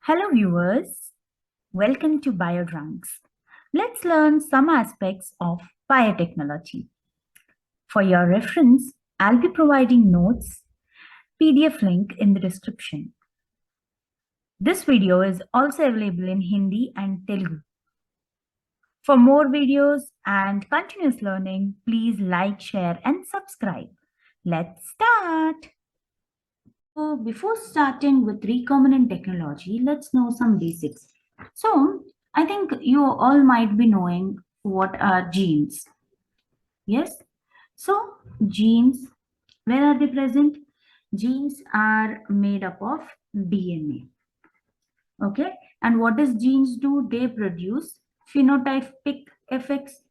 Hello, viewers. Welcome to Biodrunks. Let's learn some aspects of biotechnology. For your reference, I'll be providing notes, PDF link in the description. This video is also available in Hindi and Telugu. For more videos and continuous learning, please like, share, and subscribe. Let's start. So before starting with recombinant technology, let's know some basics. So I think you all might be knowing what are genes. Yes. So genes, where are they present? Genes are made up of DNA. Okay. And what does genes do? They produce phenotypic effects.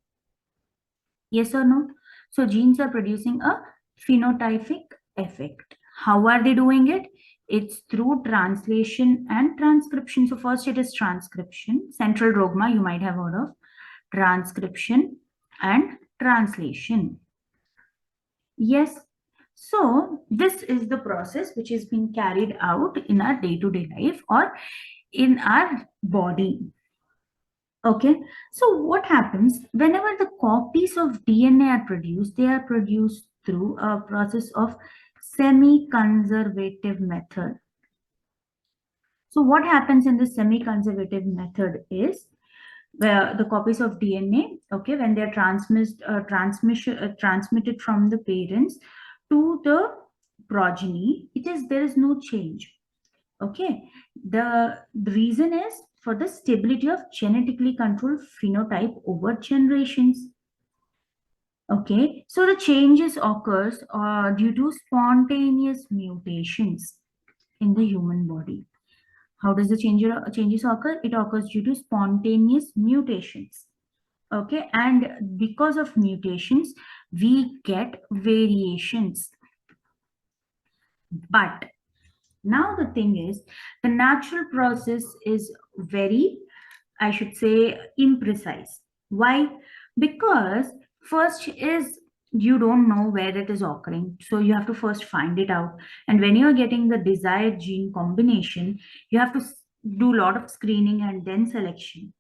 Yes or no? So genes are producing a phenotypic effect. How are they doing it? It's through translation and transcription. So first it is transcription, central dogma you might have heard of, transcription and translation. Yes. So this is the process which is being carried out in our day-to-day life or in our body. Okay, so what happens whenever the copies of DNA are produced, they are produced through a process of semi-conservative method. So what happens in the semi-conservative method is where the copies of DNA, okay, when they are transmitted from the parents to the progeny, there is no change. Okay, the reason is for the stability of genetically controlled phenotype over generations. Okay, so the changes occurs due to spontaneous mutations in the human body. How does the changes occur? It occurs due to spontaneous mutations. Okay, and because of mutations, we get variations. But now the thing is, the natural process is very, I should say, imprecise. Why? Because first is you don't know where it is occurring. So you have to first find it out. And when you're getting the desired gene combination, you have to do a lot of screening and then selection.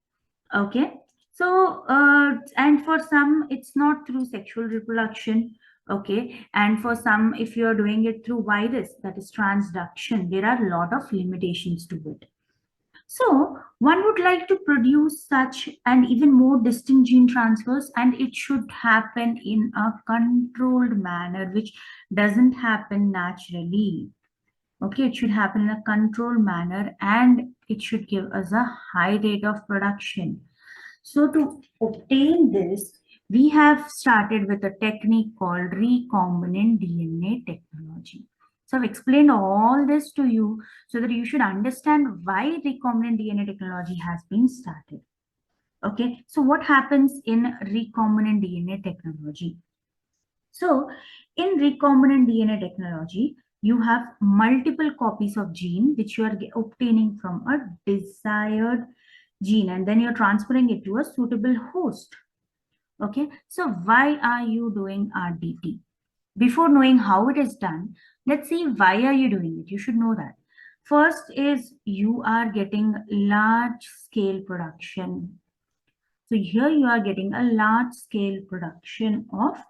Okay. So, and for some, it's not through sexual reproduction. Okay. And for some, if you're doing it through virus, that is transduction, there are a lot of limitations to it. So, one would like to produce such and even more distinct gene transfers, and it should happen in a controlled manner, which doesn't happen naturally. Okay, it should happen in a controlled manner and it should give us a high rate of production. So to obtain this, we have started with a technique called recombinant DNA technology. So I've explained all this to you so that you should understand why recombinant DNA technology has been started. Okay, so what happens in recombinant DNA technology? So in recombinant DNA technology, you have multiple copies of gene which you are obtaining from a desired gene and then you're transferring it to a suitable host. Okay, so why are you doing RDT? Before knowing how it is done, let's see why are you doing it. You should know that. First is you are getting large scale production. So here you are getting a large scale production of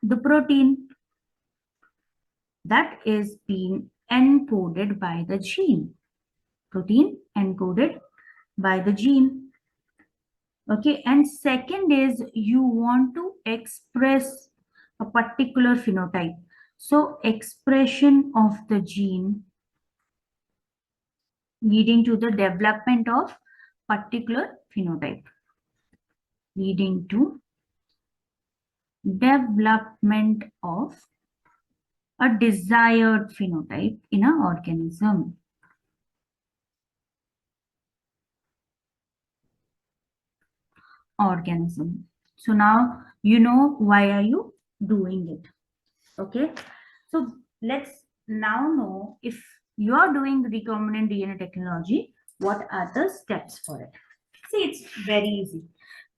the protein that is being encoded by the gene. Protein encoded by the gene. Okay, and second is you want to express a particular phenotype. So expression of the gene leading to the development of particular phenotype. Leading to development of a desired phenotype in an organism. So now you know why are you doing it. Okay, so let's now know if you are doing recombinant DNA technology, what are the steps for it? See, it's very easy.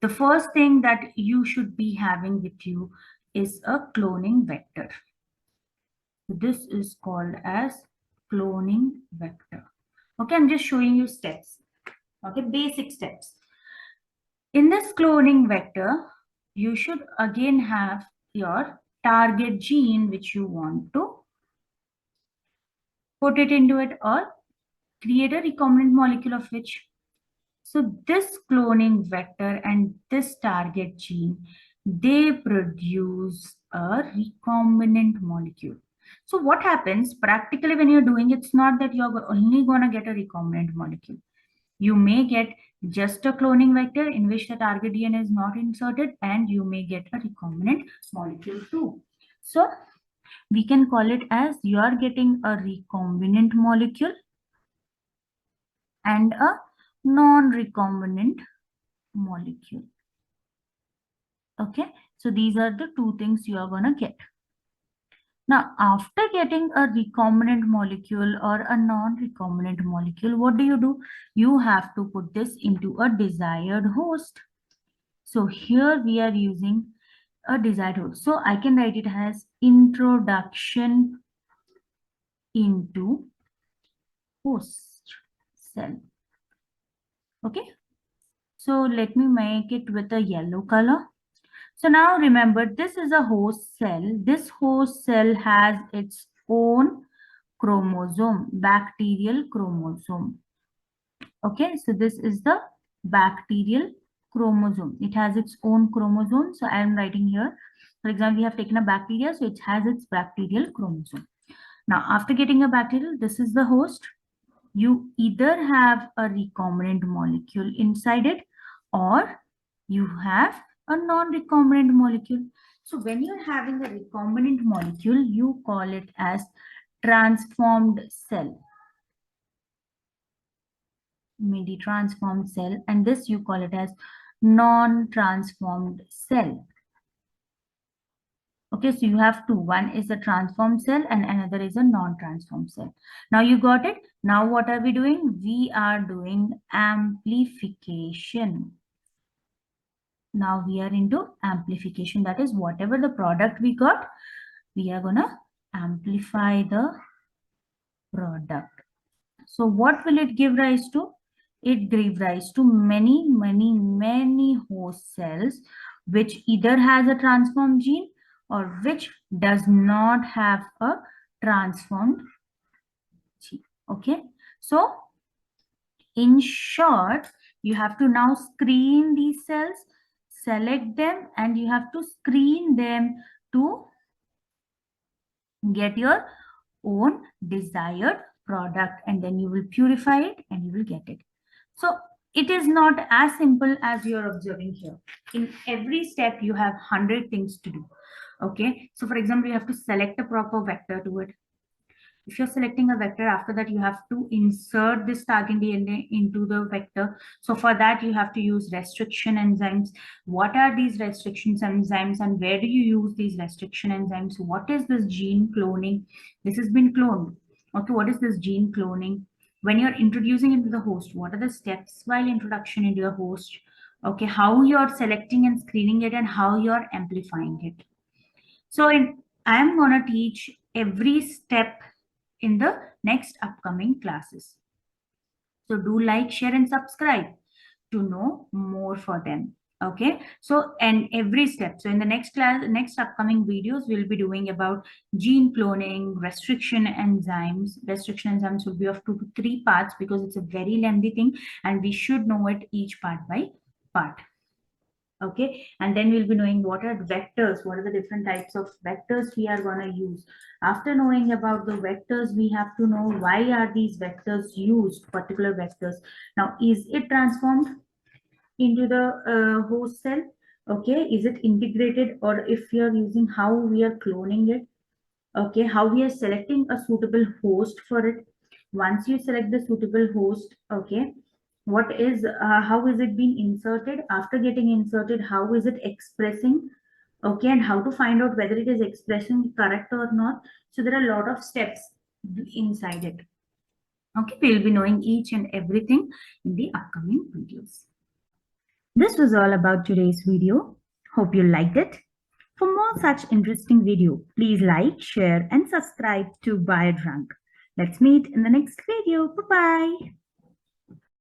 The first thing that you should be having with you is a cloning vector. This is called as cloning vector. Okay, I'm just showing you steps. Okay, basic steps. In this cloning vector, you should again have your target gene which you want to put it into it or create a recombinant molecule of which. So this cloning vector and this target gene, they produce a recombinant molecule. So what happens practically when you're doing, it's not that you're only going to get a recombinant molecule. You may get just a cloning vector in which the target DNA is not inserted, and you may get a recombinant molecule too. So we can call it as you are getting a recombinant molecule and a non-recombinant molecule. Okay, so these are the two things you are going to get. Now, after getting a recombinant molecule or a non-recombinant molecule, what do? You have to put this into a desired host. So here we are using a desired host. So I can write it as introduction into host cell. Okay. So let me make it with a yellow color. So now remember, this is a host cell. This host cell has its own chromosome, bacterial chromosome. Okay, so this is the bacterial chromosome. It has its own chromosome. So I am writing here, for example, we have taken a bacteria, so it has its bacterial chromosome. Now, after getting a bacterial, this is the host. You either have a recombinant molecule inside it or you have a non-recombinant molecule. So when you're having a recombinant molecule, you call it as transformed cell. Maybe transformed cell, and this you call it as non-transformed cell. Okay, so you have two. One is a transformed cell and another is a non-transformed cell. Now you got it. Now what are we doing? We are doing amplification. Now we are into amplification. That is whatever the product we got, we are gonna amplify the product. So what will it give rise to? It gives rise to many host cells which either has a transformed gene or which does not have a transformed gene. Okay, so in short, you have to now screen these cells, select them, and you have to screen them to get your own desired product, and then you will purify it and you will get it. So it is not as simple as you're observing here. In every step, you have 100 things to do. Okay, so for example, you have to select a proper vector to it. If you're selecting a vector, after that you have to insert this target DNA into the vector. So for that you have to use restriction enzymes. What are these restriction enzymes and where do you use these restriction enzymes? What is this gene cloning? This has been cloned. Okay, what is this gene cloning? When you're introducing into the host, what are the steps while introduction into the host? Okay, how you're selecting and screening it and how you're amplifying it. So I'm going to teach every step in the next upcoming classes. So do like, share, and subscribe to know more for them. Okay, so and every step. So in the next class, next upcoming videos, we'll be doing about gene cloning, restriction enzymes. Restriction enzymes will be of 2 to 3 parts because it's a very lengthy thing, and we should know it each part by part. Okay, and then we'll be knowing what are vectors, what are the different types of vectors we are going to use. After knowing about the vectors, we have to know why are these vectors used, particular vectors. Now, is it transformed into the host cell? Okay, is it integrated, or if we are using, how we are cloning it? Okay, how we are selecting a suitable host for it. Once you select the suitable host, okay, what is how is it being inserted? After getting inserted, how is it expressing? Okay, and how to find out whether it is expressing correct or not. So there are a lot of steps inside it. Okay, we'll be knowing each and everything in the upcoming videos. This was all about today's video. Hope you liked it. For more such interesting video, please like, share and subscribe to Biodrunk. Let's meet in the next video. Bye bye.